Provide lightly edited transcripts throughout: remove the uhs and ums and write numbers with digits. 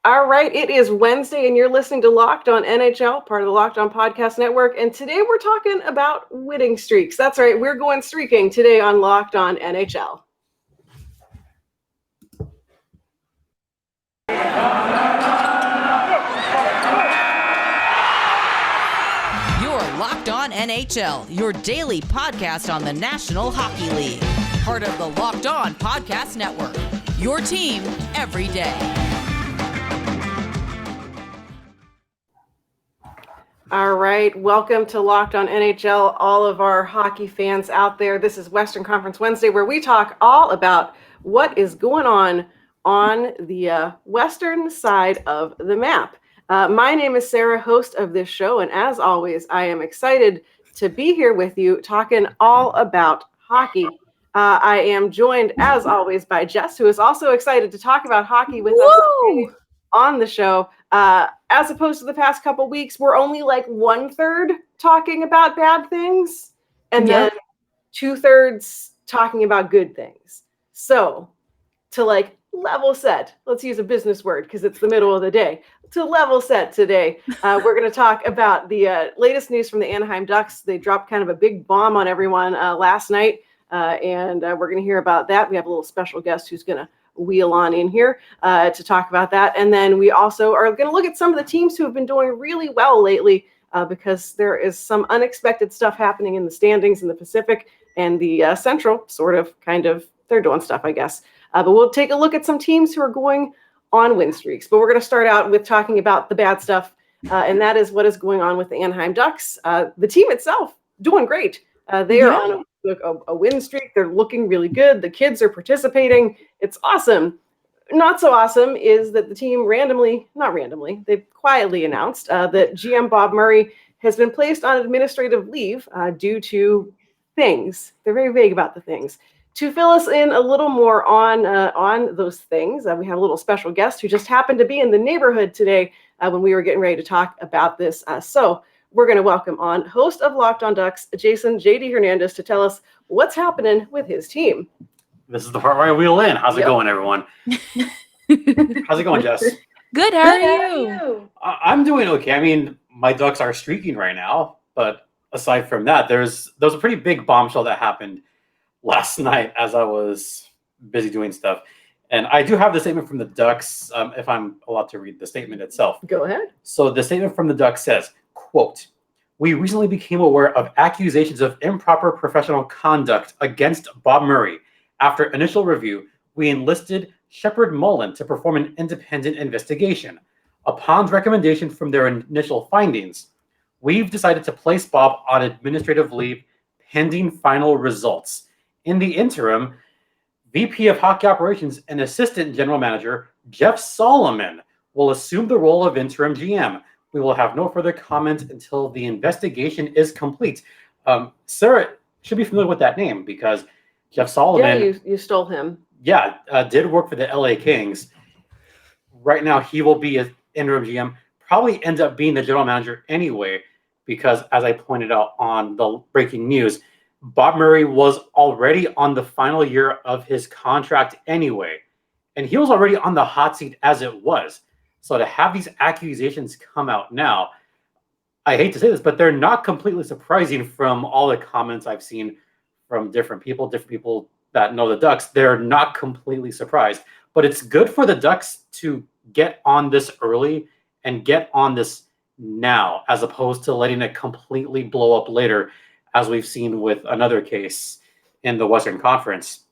All right, it is Wednesday, and you're listening to Locked On NHL, part of the Locked On Podcast Network. And today we're talking about winning streaks. That's right, we're going streaking today on Locked On NHL. You're Locked On NHL, your daily podcast on the National Hockey League. Part of the Locked On Podcast Network, your team every day. All right, welcome to Locked On NHL, all of our hockey fans out there. This is Western Conference Wednesday, where we talk all about what is going on the western side of the map. My name is Sarah, host of this show, and as always, I am excited to be here with you talking all about hockey. I am joined, as always, by Jess, who is also excited to talk about hockey with us today on the show. As opposed to the past couple weeks, we're only like 1/3 talking about bad things, and then 2/3 talking about good things. So to like level set, let's use a business word because it's the middle of the day. To level set today, we're going to talk about the latest news from the Anaheim Ducks. They dropped kind of a big bomb on everyone last night, and we're going to hear about that. We have a little special guest who's going to wheel on in here to talk about that. And then we also are going to look at some of the teams who have been doing really well lately because there is some unexpected stuff happening in the standings in the Pacific and the Central, they're doing stuff, I guess. But we'll take a look at some teams who are going on win streaks. But we're going to start out with talking about the bad stuff, and that is what is going on with the Anaheim Ducks. The team itself doing great. They are on a win streak. They're looking really good. The kids are participating. It's awesome. Not so awesome is that the team they've quietly announced that GM Bob Murray has been placed on administrative leave due to things. They're very vague about the things. To fill us in a little more on those things, we have a little special guest who just happened to be in the neighborhood today when we were getting ready to talk about this. So we're going to welcome on host of Locked On Ducks, Jason J.D. Hernandez, to tell us what's happening with his team. This is the part where I wheel in. How's it going, everyone? How's it going, Jess? Good, how are you? I'm doing okay. I mean, my Ducks are streaking right now, but aside from that, there was a pretty big bombshell that happened last night as I was busy doing stuff. And I do have the statement from the Ducks, if I'm allowed to read the statement itself. Go ahead. So the statement from the Ducks says, quote, "We recently became aware of accusations of improper professional conduct against Bob Murray. After initial review, we enlisted Shepard Mullen to perform an independent investigation. Upon recommendation from their initial findings, we've decided to place Bob on administrative leave pending final results. In the interim, VP of Hockey Operations and Assistant General Manager Jeff Solomon will assume the role of interim GM. We will have no further comment until the investigation is complete." Sarah should be familiar with that name because Jeff Solomon. Yeah, you stole him. Yeah, did work for the LA Kings. Right now, he will be an interim GM. Probably end up being the general manager anyway, because as I pointed out on the breaking news, Bob Murray was already on the final year of his contract anyway, and he was already on the hot seat as it was. So to have these accusations come out now, I hate to say this, but they're not completely surprising from all the comments I've seen from different people that know the Ducks. They're not completely surprised, but it's good for the Ducks to get on this early and get on this now, as opposed to letting it completely blow up later, as we've seen with another case in the Western Conference.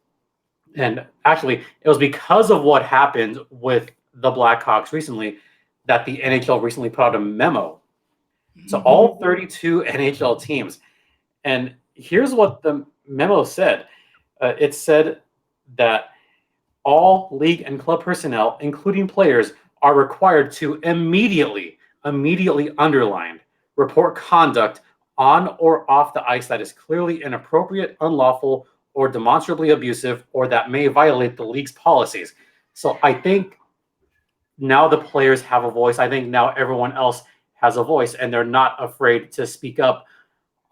And actually, it was because of what happened with the Blackhawks recently that the NHL recently put out a memo to all 32 NHL teams. And here's what the memo said. It said that all league and club personnel, including players, are required to immediately underline, report conduct on or off the ice that is clearly inappropriate, unlawful, or demonstrably abusive, or that may violate the league's policies. So I think now the players have a voice. I think now everyone else has a voice, and they're not afraid to speak up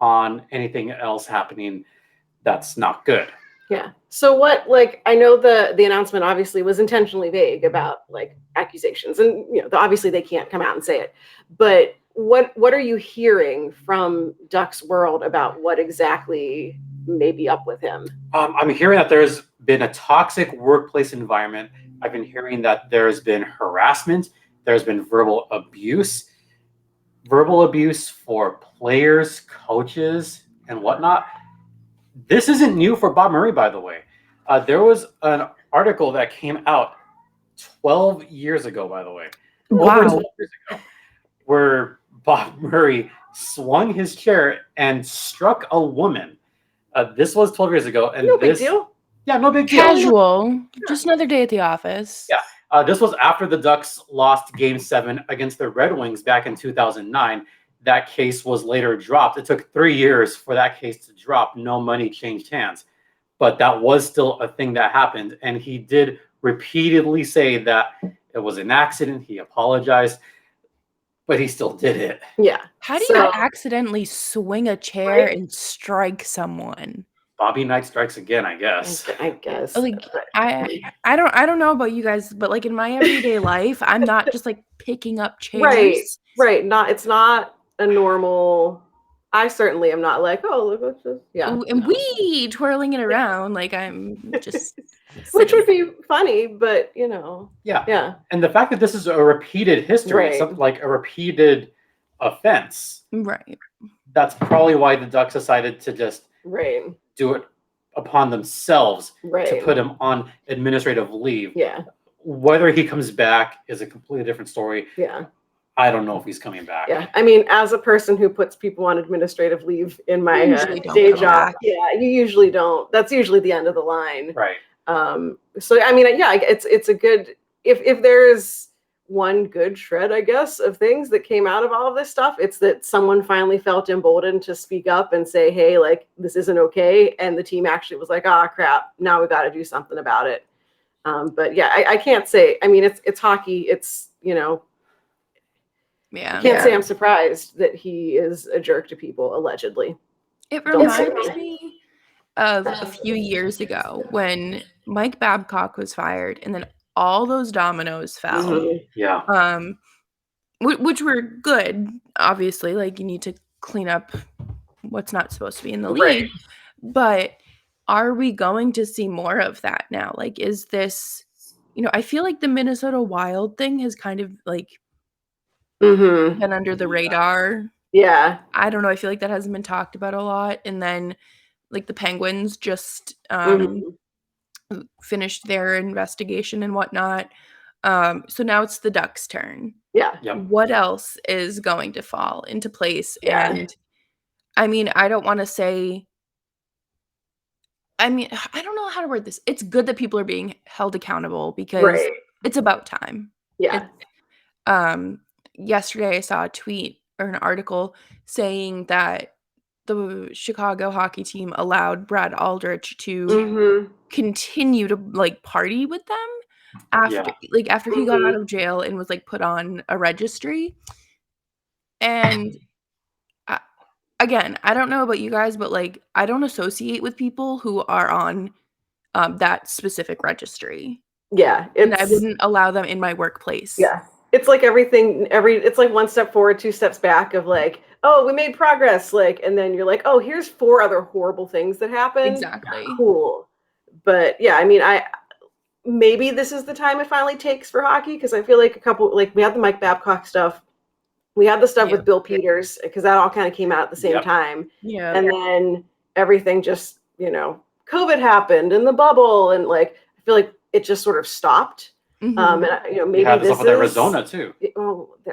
on anything else happening that's not good. Yeah. So what, like, I know the announcement obviously was intentionally vague about like accusations, and obviously they can't come out and say it. But what are you hearing from Duck's world about what exactly may be up with him? I'm hearing that there's been a toxic workplace environment. I've been hearing that there's been harassment, there's been verbal abuse for players, coaches, and whatnot. This isn't new for Bob Murray, by the way. There was an article that came out 12 years ago, by the way. Over 12 years ago, where Bob Murray swung his chair and struck a woman. This was 12 years ago. And No big deal. Yeah, no big deal. Casual. Just another day at the office. Yeah. This was after the Ducks lost Game 7 against the Red Wings back in 2009. That case was later dropped. It took 3 years for that case to drop. No money changed hands. But that was still a thing that happened. And he did repeatedly say that it was an accident. He apologized. But he still did it. Yeah. How do you accidentally swing a chair and strike someone? Bobby Knight strikes again, I guess. I guess. Like I don't know about you guys, but like in my everyday life, I'm not just like picking up chairs. Right. It's not a normal. I certainly am not like, oh, look what's this. Yeah. And we twirling it around like I'm just which would be funny, but Yeah. And the fact that this is a repeated history, something like a repeated offense. Right. That's probably why the Ducks decided to just do it upon themselves to put him on administrative leave. Yeah. Whether he comes back is a completely different story. Yeah. I don't know if he's coming back. Yeah. I mean, as a person who puts people on administrative leave in my day job, you usually don't. That's usually the end of the line. Right. So I mean, it's a good, if there's one good shred, I guess, of things that came out of all of this stuff, it's that someone finally felt emboldened to speak up and say, hey, like, this isn't okay. And the team actually was like, ah, crap, now we got to do something about it. But yeah, I can't say, I mean, it's hockey. It's, I can't say I'm surprised that he is a jerk to people, allegedly. It reminds me of a few years ago when Mike Babcock was fired and then all those dominoes fell. Mm-hmm. Yeah. Which were good, obviously. Like, you need to clean up what's not supposed to be in the league. But are we going to see more of that now? Like, is this, I feel like the Minnesota Wild thing has kind of like been under the radar. Yeah. I don't know. I feel like that hasn't been talked about a lot. And then like the Penguins just finished their investigation and whatnot. So now it's the Ducks' turn. Yeah. Yep. What else is going to fall into place? Yeah. And I mean, I don't want to say, I don't know how to word this. It's good that people are being held accountable because it's about time. Yeah. Yesterday I saw a tweet or an article saying that the Chicago hockey team allowed Brad Aldrich to continue to like party with them after he got out of jail and was like put on a registry. And again, I don't know about you guys, but like I don't associate with people who are on that specific registry. Yeah, and I wouldn't allow them in my workplace. Yeah, it's like it's like one step forward, two steps back of like, oh, we made progress, like, and then you're like, oh, here's 4 other horrible things that happened. Exactly. Cool. But yeah, I mean, maybe this is the time it finally takes for hockey, because I feel like we had the Mike Babcock stuff. We had the stuff with Bill Peters, because that all kind of came out at the same time. Yeah. And then everything just, COVID happened and the bubble, and like, I feel like it just sort of stopped. And maybe this stuff with Arizona too. With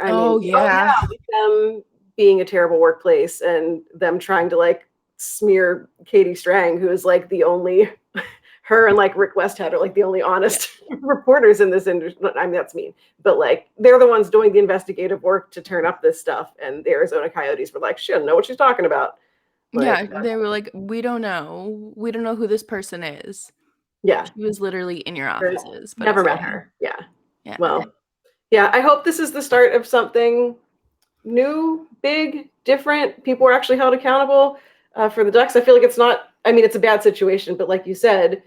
them being a terrible workplace and them trying to like smear Katie Strang, who is like the only, her and like Rick Westhead are like the only honest reporters in this industry. I mean, that's mean, but like they're the ones doing the investigative work to turn up this stuff. And the Arizona Coyotes were like, she doesn't know what she's talking about. Like, they were like, we don't know who this person is. Yeah. She was literally in your offices. But never met her. Yeah. Well, yeah, I hope this is the start of something new, big, different. People are actually held accountable for the Ducks. I feel like it's not I mean, it's a bad situation, but like you said,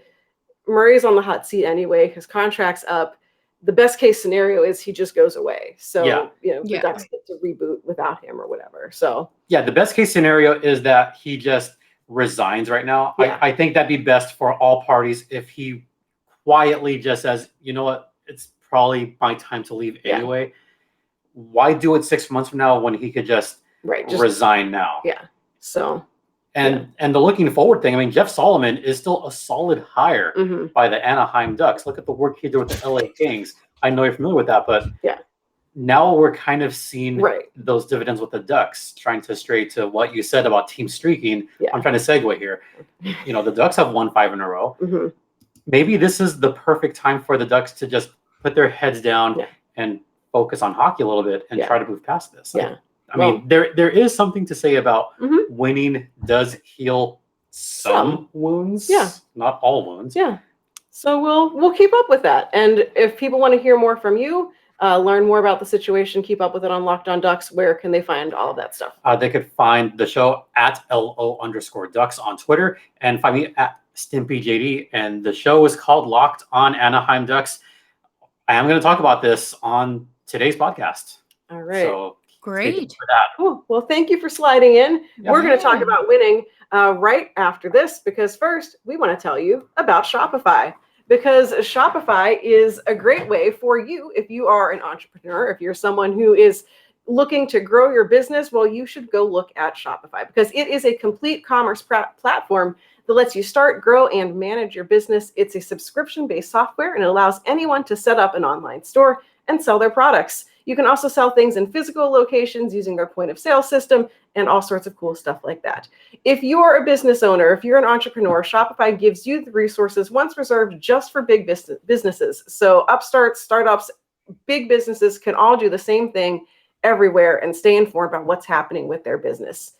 Murray's on the hot seat anyway. His contract's up. The best case scenario is he just goes away. So, Yeah. the Yeah. Ducks get to reboot without him or whatever. So, Yeah, the best case scenario is that he just resigns right now. Yeah. I think that'd be best for all parties if he quietly just says, you know what, it's probably my time to leave Yeah. anyway. Why do it 6 months from now when he could just right. resign now? Yeah. So, And the looking forward thing, I mean, Jeff Solomon is still a solid hire mhm. by the Anaheim Ducks. Look at the work he did with the LA Kings. I know you're familiar with that, but Yeah. now we're kind of seeing Right. those dividends with the Ducks, trying to stray to what you said about team streaking. Yeah. I'm trying to segue here. You know, the Ducks have won 5 in a row. Mhm. Maybe this is the perfect time for the Ducks to just put their heads down Yeah. and focus on hockey a little bit and Yeah. try to move past this. Yeah. I mean, there is something to say about Mhm. winning does heal some wounds. Yeah. Not all wounds. Yeah. So we'll keep up with that. And if people want to hear more from you, learn more about the situation, keep up with it on Locked On Ducks, where can they find all of that stuff? They could find the show at LO_Ducks on Twitter and find me at StimpyJD. And the show is called Locked On Anaheim Ducks. I am going to talk about this on today's podcast. All right. So stay tuned Great. for that. Cool. Well, thank you for sliding in. Yeah. We're going to talk Yeah. about winning right after this, because first we want to tell you about Shopify. Because Shopify is a great way for you if you are an entrepreneur, if you're someone who is looking to grow your business, well, you should go look at Shopify, because it is a complete commerce platform that lets you start, grow, and manage your business. It's a subscription-based software, and it allows anyone to set up an online store and sell their products. You can also sell things in physical locations using their point of sale system and all sorts of cool stuff like that. If you're a business owner, if you're an entrepreneur, Shopify gives you the resources once reserved just for big businesses. So upstarts, startups, big businesses can all do the same thing everywhere and stay informed about what's happening with their business.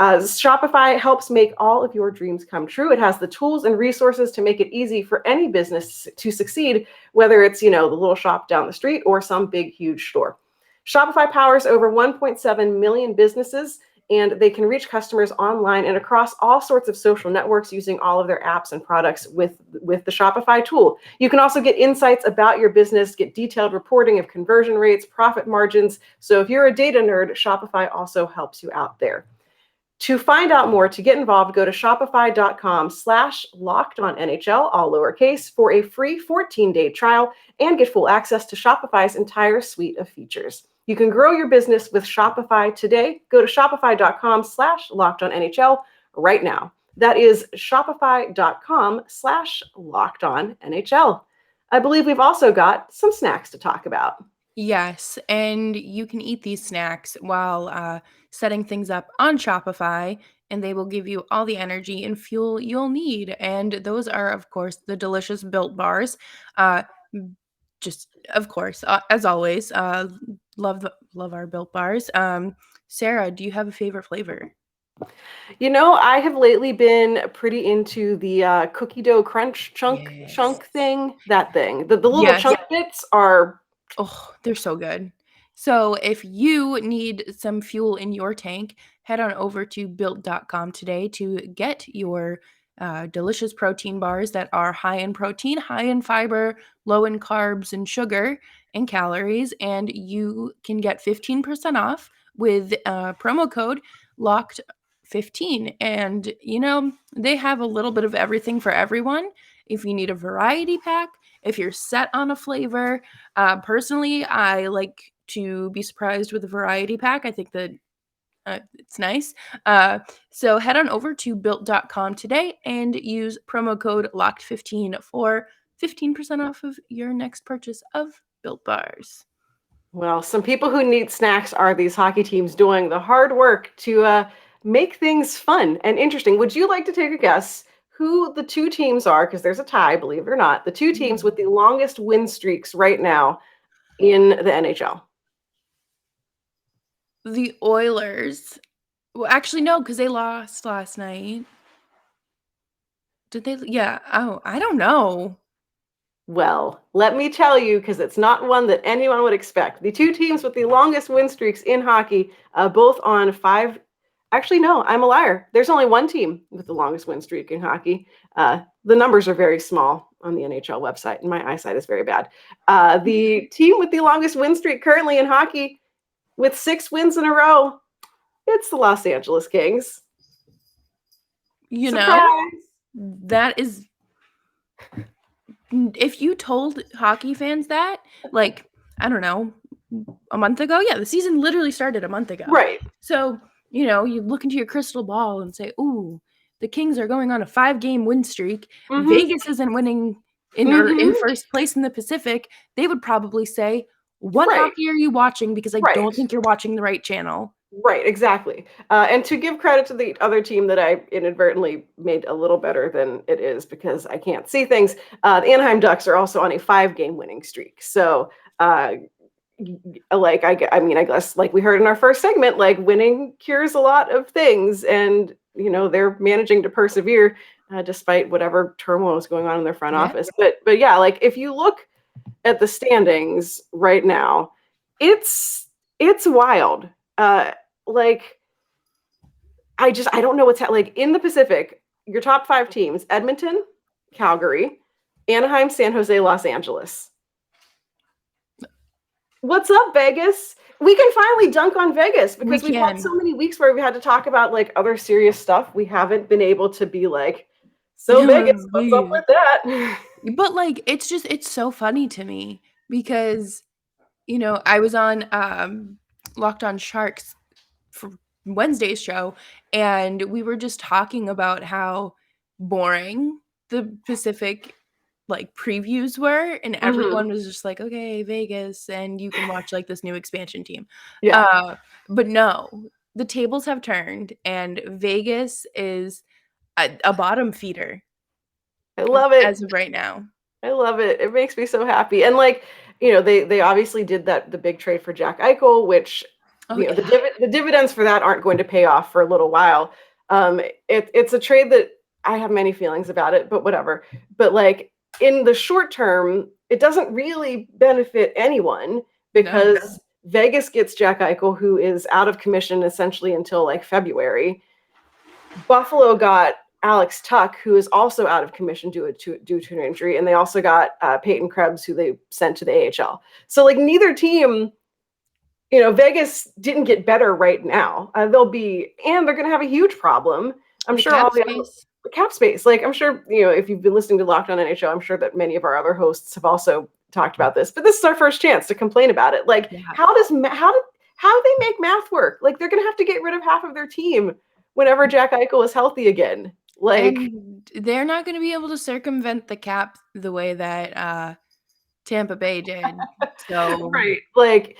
Shopify helps make all of your dreams come true. It has the tools and resources to make it easy for any business to succeed, whether it's, the little shop down the street or some big, huge store. Shopify powers over 1.7 million businesses, and they can reach customers online and across all sorts of social networks using all of their apps and products with the Shopify tool. You can also get insights about your business, get detailed reporting of conversion rates, profit margins. So if you're a data nerd, Shopify also helps you out there. To find out more, to get involved, go to shopify.com/lockedonnhl, all lowercase, for a free 14-day trial and get full access to Shopify's entire suite of features. You can grow your business with Shopify today. Go to shopify.com/lockedonnhl right now. That is shopify.com/lockedonnhl. I believe we've also got some snacks to talk about. Yes, and you can eat these snacks while setting things up on Shopify, and they will give you all the energy and fuel you'll need. And those are, of course, the delicious Built Bars. Just, of course, as always, love our Built Bars. Sarah, do you have a favorite flavor? I have lately been pretty into the cookie dough crunch chunk thing. That thing. The little Yes. chunk bits are. Oh, they're so good. So if you need some fuel in your tank, head on over to built.com today to get your delicious protein bars that are high in protein, high in fiber, low in carbs and sugar and calories. And you can get 15% off with promo code LOCKED15. And, they have a little bit of everything for everyone. If you need a variety pack, if you're set on a flavor, personally, I like to be surprised with a variety pack. I think that it's nice. So head on over to built.com today and use promo code LOCKED15 for 15% off of your next purchase of Built Bars. Well, some people who need snacks are these hockey teams doing the hard work to make things fun and interesting. Would you like to take a guess who the two teams are? Because there's a tie, believe it or not. The two teams with the longest win streaks right now in the NHL. The Oilers. Well, actually, no, because they lost last night. Did they? Yeah. Oh, I don't know. Well, let me tell you, because it's not one that anyone would expect. The two teams with the longest win streaks in hockey, both on 5 Actually, no, I'm a liar. There's only one team with the longest win streak in hockey. The numbers are very small on the NHL website, and my eyesight is very bad. The team with the longest win streak currently in hockey, with 6 wins in a row, it's the Los Angeles Kings. You Surprise! know, that is, if you told hockey fans that, like, I don't know, a month ago, yeah, the season literally started a month ago. Right. So, you know, you look into your crystal ball and say, ooh, the Kings are going on a 5-game win streak. Mhm. Vegas isn't winning in first place in the Pacific. They would probably say, what Right. hockey are you watching? Because I Right. don't think you're watching the right channel. Right, exactly. And to give credit to the other team that I inadvertently made a little better than it is because I can't see things, the Anaheim Ducks are also on a 5-game winning streak. So, like, I guess, like we heard in our first segment, like winning cures a lot of things, and you know they're managing to persevere despite whatever turmoil is going on in their front Yeah. office. But yeah, like if you look at the standings right now, it's wild. Like I don't know what's like in the Pacific. Your top 5 teams: Edmonton, Calgary, Anaheim, San Jose, Los Angeles. What's up, Vegas? We can finally dunk on Vegas because we've had so many weeks where we had to talk about like other serious stuff. We haven't been able to be like, so Vegas, what's up with that? But like, it's so funny to me because, you know, I was on Locked On Sharks for Wednesday's show, and we were just talking about how boring the Pacific like previews were, and everyone was just like, okay, Vegas, and you can watch like this new expansion team. Yeah. But no, the tables have turned, and Vegas is a bottom feeder. I love it. As of right now. I love it. It makes me so happy. And like, you know, they obviously did the big trade for Jack Eichel, which you know, the dividends for that aren't going to pay off for a little while. It's a trade that I have many feelings about it, but whatever. But like in the short term, it doesn't really benefit anyone because Vegas gets Jack Eichel, who is out of commission essentially until like February. Buffalo got Alex Tuck, who is also out of commission due to an injury, and they also got Peyton Krebs, who they sent to the AHL. So like neither team, you know, Vegas didn't get better right now. They're going to have a huge problem. I'm sure all the cap space. Like I'm sure, you know, if you've been listening to Locked On NHL, I'm sure that many of our other hosts have also talked about this. But this is our first chance to complain about it. Like how do they make math work? Like they're going to have to get rid of half of their team whenever Jack Eichel is healthy again. Like and they're not going to be able to circumvent the cap the way that Tampa Bay did. So right, like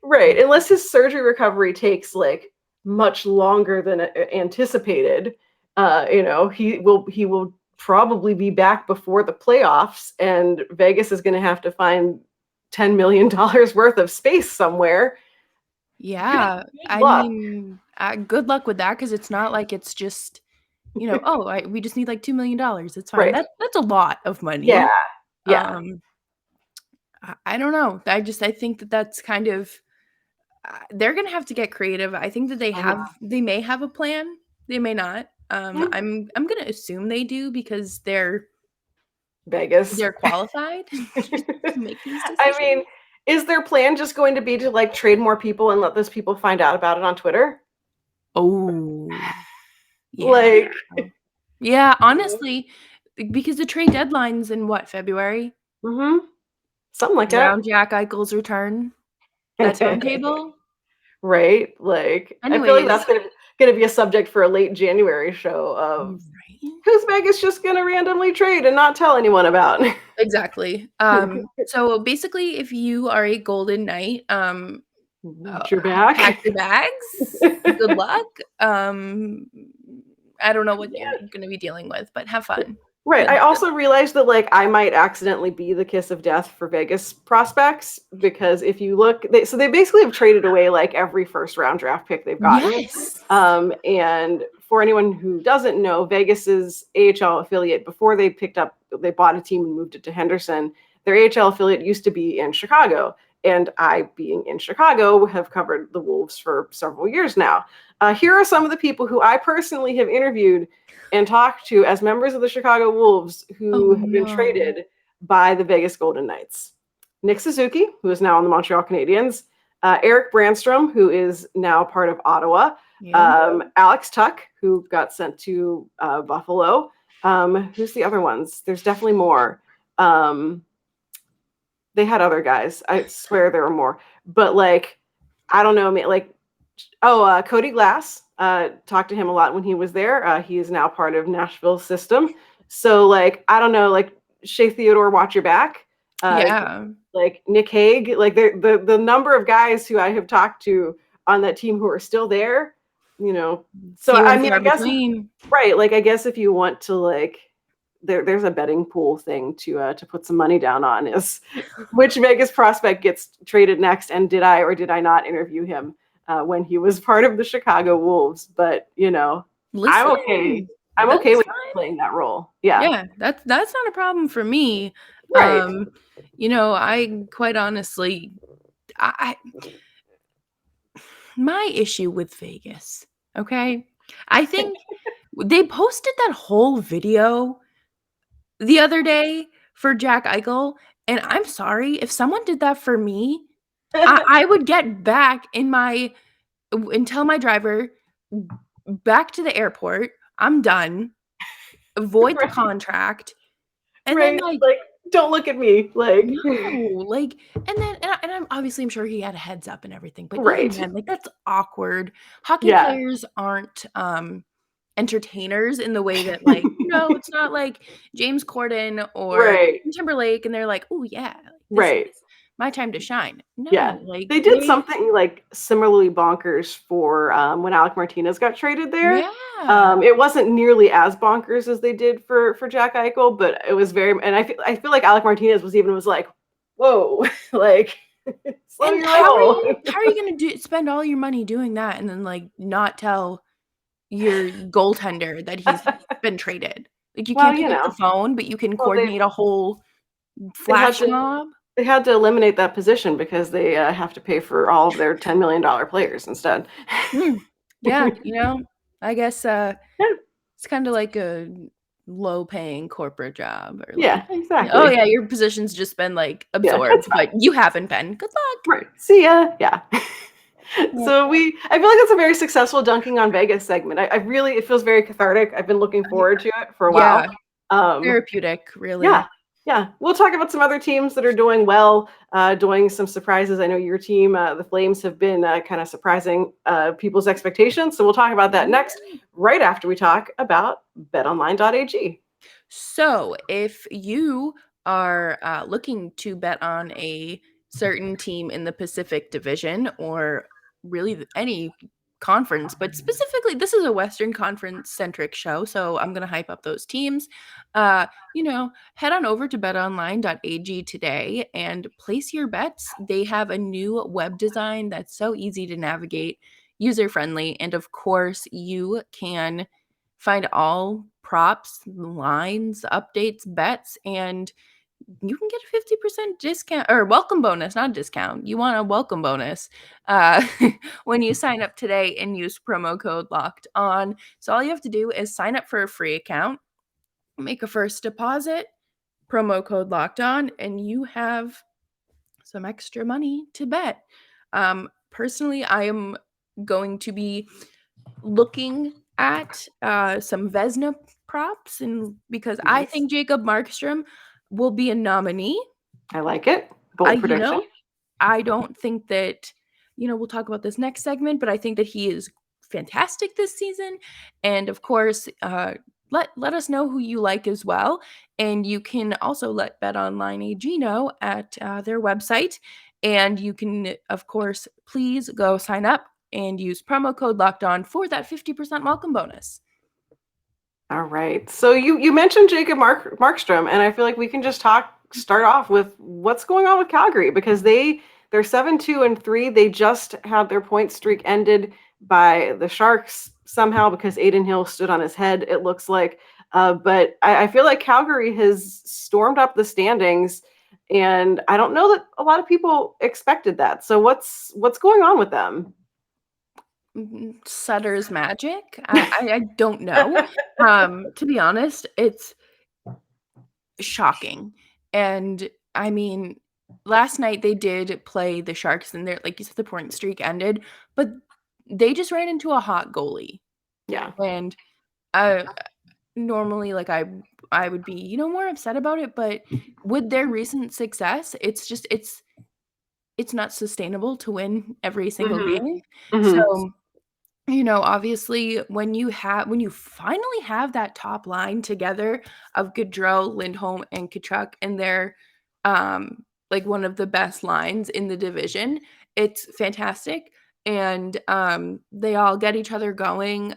unless his surgery recovery takes like much longer than anticipated, you know, he will probably be back before the playoffs, and Vegas is going to have to find $10 million worth of space somewhere. Yeah, I mean, good luck with that, because it's not like it's just, you know, we just need like $2 million. It's fine. Right. That's a lot of money. Yeah. I don't know. I think that's kind of they're gonna have to get creative. I think that they may have a plan. They may not. I'm gonna assume they do because they're Vegas. They're qualified to make these decisions. I mean, is their plan just going to be to like trade more people and let those people find out about it on Twitter? Oh, yeah. Like, yeah, honestly, because the trade deadline's in what, February? Something like that. Around Jack Eichel's return. That timetable. Right. Like, anyways, I feel like that's going to be a subject for a late January show of who's Vegas just going to randomly trade and not tell anyone about. Exactly. So basically, if you are a Golden Knight, your bag. Pack your bags. Good luck. I don't know what you're going to be dealing with, but have fun. Right. I also realized that like I might accidentally be the kiss of death for Vegas prospects, because if you look, they basically have traded away like every first round draft pick they've gotten. Yes. And for anyone who doesn't know, Vegas's AHL affiliate, before they bought a team and moved it to Henderson, their AHL affiliate used to be in Chicago. And I, being in Chicago, have covered the Wolves for several years now. Here are some of the people who I personally have interviewed and talked to as members of the Chicago Wolves who have been traded by the Vegas Golden Knights. Nick Suzuki, who is now on the Montreal Canadiens. Eric Brandstrom, who is now part of Ottawa. Alex Tuck, who got sent to Buffalo. Who's the other ones? There's definitely more. They had other guys. I swear there were more. But like, I don't know, like, Cody Glass. Talked to him a lot when he was there. He is now part of Nashville's system. So like, I don't know, like Shea Theodore, watch your back. Like Nick Hague, like the number of guys who I have talked to on that team who are still there, you know. So I mean, I guess right. Like I guess if you want to like, there's a betting pool thing to put some money down on is which Vegas prospect gets traded next, and did I or did I not interview him when he was part of the Chicago Wolves? But you know, I'm okay. I'm okay with playing that role. Yeah, that's not a problem for me. Right. You know, I quite honestly, my issue with Vegas, okay? I think they posted that whole video the other day for Jack Eichel, and I'm sorry, if someone did that for me, I would get back and tell my driver, back to the airport, I'm done, void the contract, and then like don't look at me, like no, like, and I'm obviously I'm sure he had a heads up and everything, but right, even then, like that's awkward. Hockey players aren't entertainers in the way that like it's not like James Corden or Timberlake, and they're like, oh yeah, this is my time to shine. No, like they did something like similarly bonkers for when Alec Martinez got traded there. It wasn't nearly as bonkers as they did for Jack Eichel, but it was very. And I feel like Alec Martinez was like, whoa, like. And how are you going to spend all your money doing that and then like not tell your goaltender that he's been traded? Like you can't pick up the phone, but you can coordinate a whole flash mob. They had to eliminate that position because they have to pay for all of their $10 million players instead. Yeah, I guess it's kind of like a low-paying corporate job. Or like, exactly. Oh yeah, your position's just been like absorbed, but you haven't been. Good luck. Right. See ya. Yeah. So I feel like it's a very successful Dunking on Vegas segment. It feels very cathartic. I've been looking forward to it for a while. Therapeutic, really. Yeah. We'll talk about some other teams that are doing well, doing some surprises. I know your team, the Flames, have been kind of surprising people's expectations. So we'll talk about that next, right after we talk about betonline.ag. So if you are looking to bet on a certain team in the Pacific Division or really any conference, but specifically this is a Western Conference centric show, so I'm gonna hype up those teams. Head on over to betonline.ag today and place your bets. They have a new web design that's so easy to navigate, user friendly, and of course you can find all props, lines, updates, bets, and you can get a 50% discount or welcome bonus, not a discount. You want a welcome bonus when you sign up today and use promo code Locked On. So all you have to do is sign up for a free account, make a first deposit, promo code Locked On, and you have some extra money to bet. Personally, I am going to be looking at some Vezina props, and because I think Jacob Markstrom will be a nominee. I like it. Bold prediction. I don't think that, we'll talk about this next segment, but I think that he is fantastic this season. And of course, let us know who you like as well. And you can also let BetOnline AG know at their website. And you can, of course, please go sign up and use promo code Locked On for that 50% welcome bonus. All right. So you mentioned Jacob Markstrom, and I feel like we can just start off with what's going on with Calgary, because they're 7-2-3. They just had their point streak ended by the Sharks somehow because Adin Hill stood on his head, it looks like. But I feel like Calgary has stormed up the standings and I don't know that a lot of people expected that. So what's going on with them? Sutter's magic? I don't know. To be honest, it's shocking. And I mean, last night they did play the Sharks, and they're like you said, the point streak ended, but they just ran into a hot goalie. Yeah. And normally, like I would be, more upset about it, but with their recent success, it's not sustainable to win every single Mhm. game. Mhm. So, obviously when you finally have that top line together of Gaudreau, Lindholm, and Tkachuk, and they're like one of the best lines in the division, it's fantastic. And they all get each other going.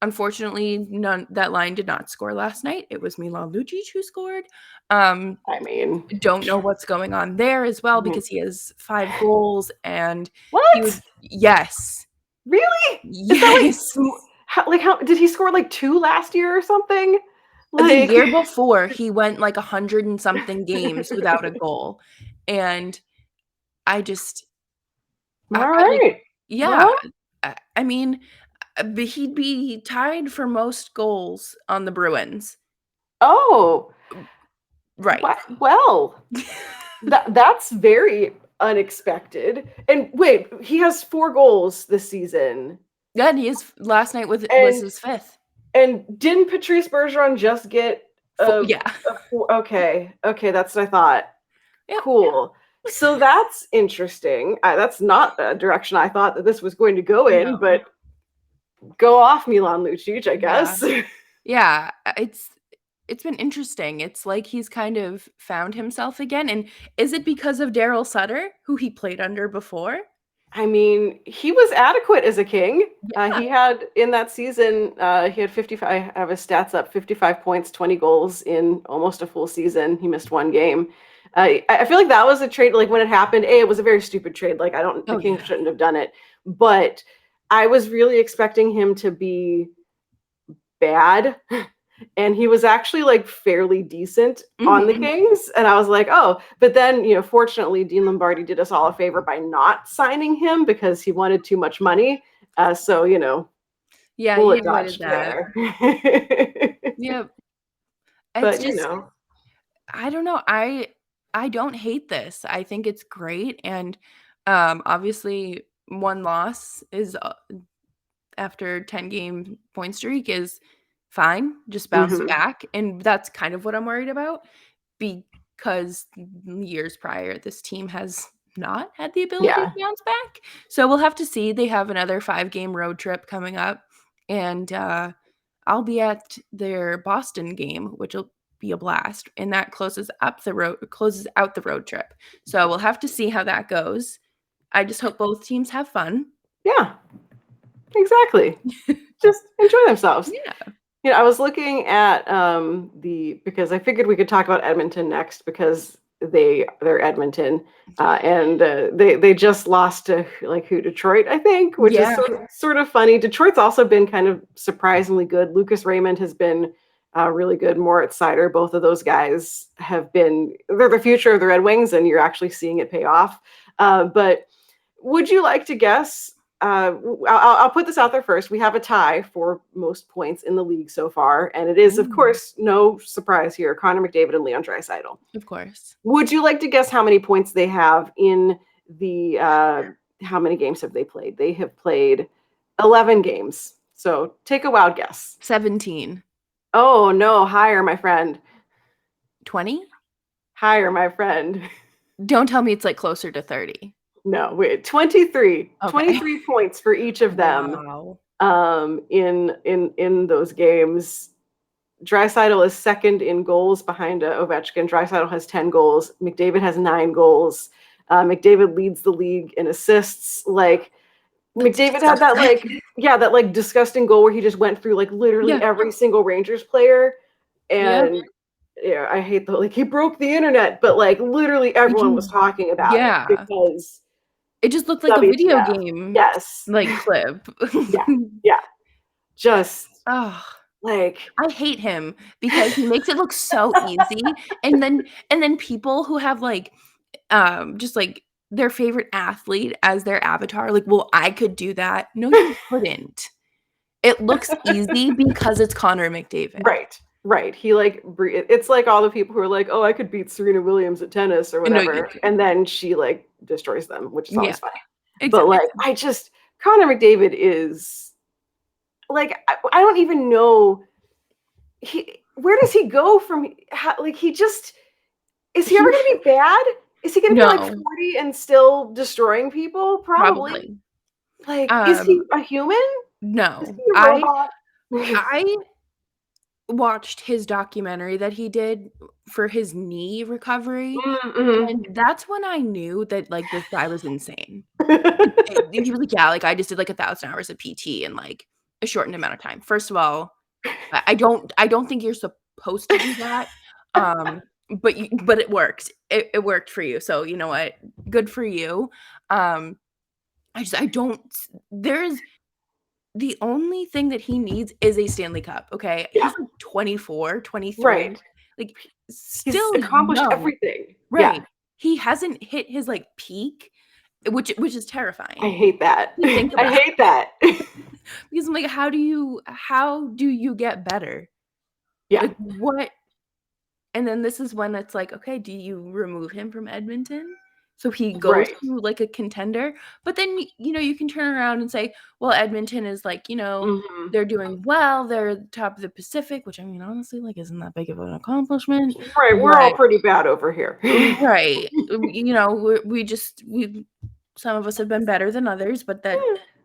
Unfortunately, that line did not score last night. It was Milan Lucic who scored. I mean, Don't know what's going on there as well, Mhm. because he has 5 goals, and what? yes. Really? Yes. Is that how did he score like 2 last year or something? The year before, he went like 100 and something games without a goal. And I just All I right. yeah, Well, I mean, he'd be tied for most goals on the Bruins. oh, Right. well, that's very unexpected. And wait, he has 4 goals this season. Yeah, and last night was And his 5th. And didn't Patrice Bergeron just get Yeah. okay, that's what I thought. Yep. Cool. So that's interesting. That's not a direction I thought that this was going to go in, No. but go off Milan Lucic, I guess. Yeah, it's been interesting. It's like he's kind of found himself again. And is it because of Daryl Sutter, who he played under before? I mean, he was adequate as a king. Yeah. He had in that season, he had 55. I have his stats up: 55 points, 20 goals in almost a full season. He missed 1 game. I feel like that was a trade. Like when it happened, it was a very stupid trade. Like the Kings shouldn't have done it. But I was really expecting him to be bad. And he was actually like fairly decent on the Kings. And I was like, oh, but then, fortunately, Dean Lombardi did us all a favor by not signing him because he wanted too much money. So, Yeah, bullet he avoided dodged that. there. Yep. But, It's I don't know. I don't hate this. I think it's great. And obviously 1 loss is after 10-game point streak is fine. Just bounce Mhm. back. And that's kind of what I'm worried about, because years prior, this team has not had the ability Yeah. to bounce back. So we'll have to see. They have another 5-game road trip coming up. And I'll be at their Boston game, which will be a blast. And that closes out the road trip. So we'll have to see how that goes. I just hope both teams have fun. Yeah, exactly. Just enjoy themselves. Yeah. I was looking at because I figured we could talk about Edmonton next because they're Edmonton, and they just lost to Detroit, I think, which is sort of funny. Detroit's also been kind of surprisingly good. Lucas Raymond has been really good. Moritz Seider, both of those guys they're the future of the Red Wings, and you're actually seeing it pay off. But would you like to guess? I'll put this out there first. We have a tie for most points in the league so far, and it is, of course, no surprise here, Connor McDavid and Leon Draisaitl. Of course. Would you like to guess how many points they have in the how many games have they played? They have played 11 games. So take a wild guess. 17. Oh, no, higher, my friend. 20? Higher, my friend. Don't tell me it's like closer to 30. No, wait, 23. Okay. 23 points for each of them. Wow. In those games. Draisaitl is second in goals behind Ovechkin. Draisaitl has 10 goals. McDavid has 9 goals. McDavid leads the league in assists. McDavid had that disgusting goal where he just went through literally every single Rangers player. And I hate he broke the internet, but literally everyone was talking about it because it just looked like a video game. Yes. Clip. Yeah. Just Like, I hate him because he makes it look so easy. And then people who have like just like their favorite athlete as their avatar, like, well, I could do that. No, you couldn't. It looks easy because it's Connor McDavid. right. He like it's like all the people who are like, oh, I could beat Serena Williams at tennis or No, you whatever, can't. and then she like destroys them, which is always Yeah, funny. But exactly. like, Connor McDavid is like, I don't even know where does he go from? Like, he just is he ever going to be bad? Is he going to be like No. 40 and still destroying people? Probably. Like, is he a human? No. Is he a robot? I watched his documentary that he did for his knee recovery, Mm-hmm. and that's when I knew that, like, this guy was insane. He was like, "Yeah, like, I just did, like, 1,000 hours of PT in, like, a shortened amount of time." First of all, I don't think you're supposed to do that, but it worked. It worked for you, so you know what? Good for you. I don't there's the only thing that he needs is a Stanley Cup, okay? Yeah. He's like 24, 23. Right. Like, He's still accomplished young. everything. Right. Yeah. He hasn't hit his, like, peak, which is terrifying. I hate that. To think about. I hate that. Because I'm like, how do you get better? Yeah. Like, what? And then this is when it's like, okay, do you remove him from Edmonton so he goes Right. to like a contender? But then you can turn around and say, well, Edmonton is like, Mhm. they're doing well, they're top of the Pacific, which I mean, honestly, like, isn't that big of an accomplishment? Right. We're all But- pretty bad over here. right. We some of us have been better than others, but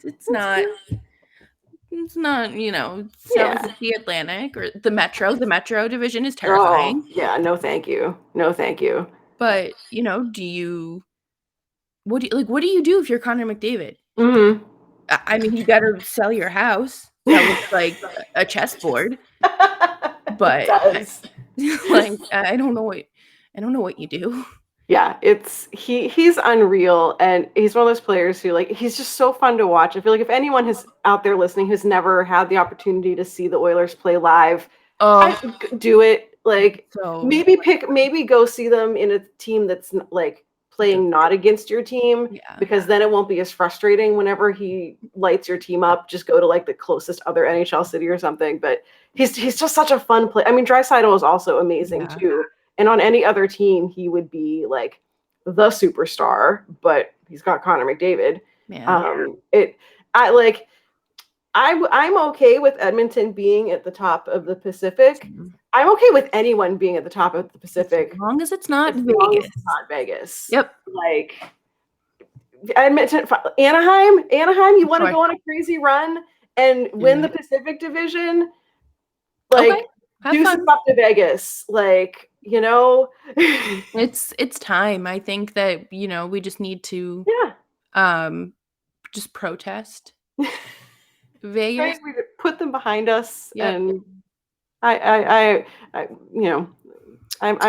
it's not. It's not, south of the Atlantic or the Metro. The Metro division is terrifying. Oh, yeah. No, thank you. No, thank you. But, what do you do if you're Connor McDavid? Mm-hmm. I mean, you better sell your house. That looks like a chessboard. But like, I don't know what you do. Yeah, he's unreal, and he's one of those players who, like, he's just so fun to watch. I feel like if anyone has out there listening who's never had the opportunity to see the Oilers play live, do it. Like, So maybe go see them in a team that's like playing not against your team, because then it won't be as frustrating whenever he lights your team up. Just go to like the closest other NHL city or something. But he's just such a fun player. I mean, Draisaitl is also amazing too. And on any other team, he would be like the superstar, but he's got Connor McDavid. I'm okay with Edmonton being at the top of the Pacific. I'm okay with anyone being at the top of the Pacific, as long as it's not Vegas. Long as it's not Vegas. Yep. Like Edmonton, Anaheim. You want to go on a crazy run and win the Pacific Division? Like, do some stuff to Vegas. Like, it's time. I think that we just need to just protest Vegas. Right? We put them behind us, and I'm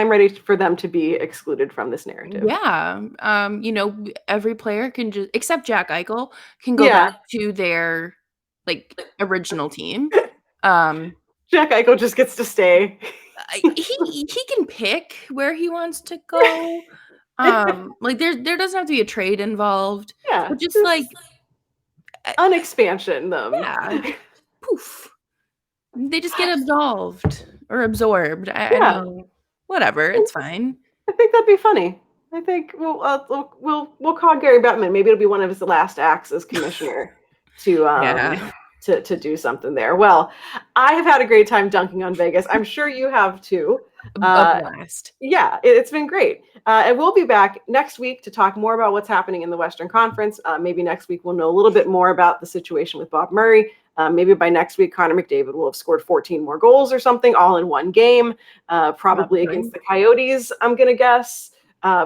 ready for them to be excluded from this narrative. Yeah, every player can just, except Jack Eichel, can go back to their like original team. Jack Eichel just gets to stay. He can pick where he wants to go. Like there doesn't have to be a trade involved. Yeah, but just like unexpansion them. Yeah, poof. They just get absolved or absorbed. I don't know. Whatever, it's fine. I think that'd be funny. I think we'll call Gary Bettman. Maybe it'll be one of his last acts as commissioner to do something there. Well, I have had a great time dunking on Vegas. I'm sure you have too. A blast. Yeah, it's been great. And we'll be back next week to talk more about what's happening in the Western Conference. Maybe next week we'll know a little bit more about the situation with Bob Murray. Maybe by next week, Connor McDavid will have scored 14 more goals or something, all in one game, probably against the Coyotes, I'm going to guess.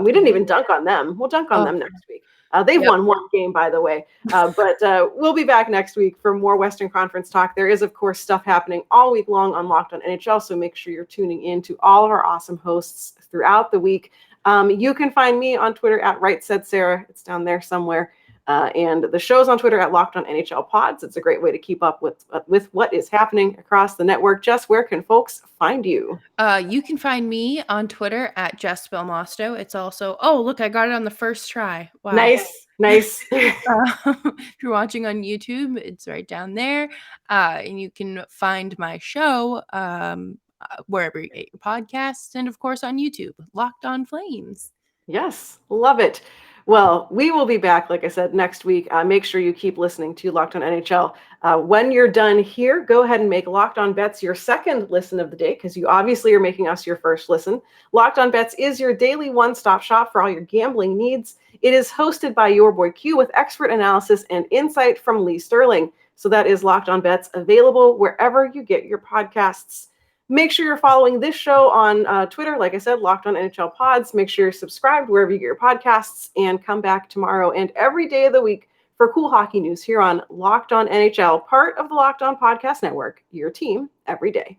We didn't even dunk on them. We'll dunk on them next week. They've won one game, by the way. But we'll be back next week for more Western Conference talk. There is, of course, stuff happening all week long on Locked On NHL, so make sure you're tuning in to all of our awesome hosts throughout the week. You can find me on Twitter at RightSaidSarah. It's down there somewhere. And the show's on Twitter at Locked On NHL Pods. It's a great way to keep up with what is happening across the network. Jess, where can folks find you? You can find me on Twitter at Jess Belmosto. It's also, oh, look, I got it on the first try. Wow. Nice. If you're watching on YouTube, it's right down there. And you can find my show wherever you get your podcasts, and of course on YouTube, Locked On Flames. Yes, love it. Well, we will be back, like I said, next week. Make sure you keep listening to Locked On NHL. When you're done here, go ahead and make Locked On Bets your second listen of the day, because you obviously are making us your first listen. Locked On Bets is your daily one-stop shop for all your gambling needs. It is hosted by your boy Q with expert analysis and insight from Lee Sterling. So that is Locked On Bets, available wherever you get your podcasts. Make sure you're following this show on Twitter. Like I said, Locked On NHL Pods. Make sure you're subscribed wherever you get your podcasts, and come back tomorrow and every day of the week for cool hockey news here on Locked On NHL, part of the Locked On Podcast Network, your team every day.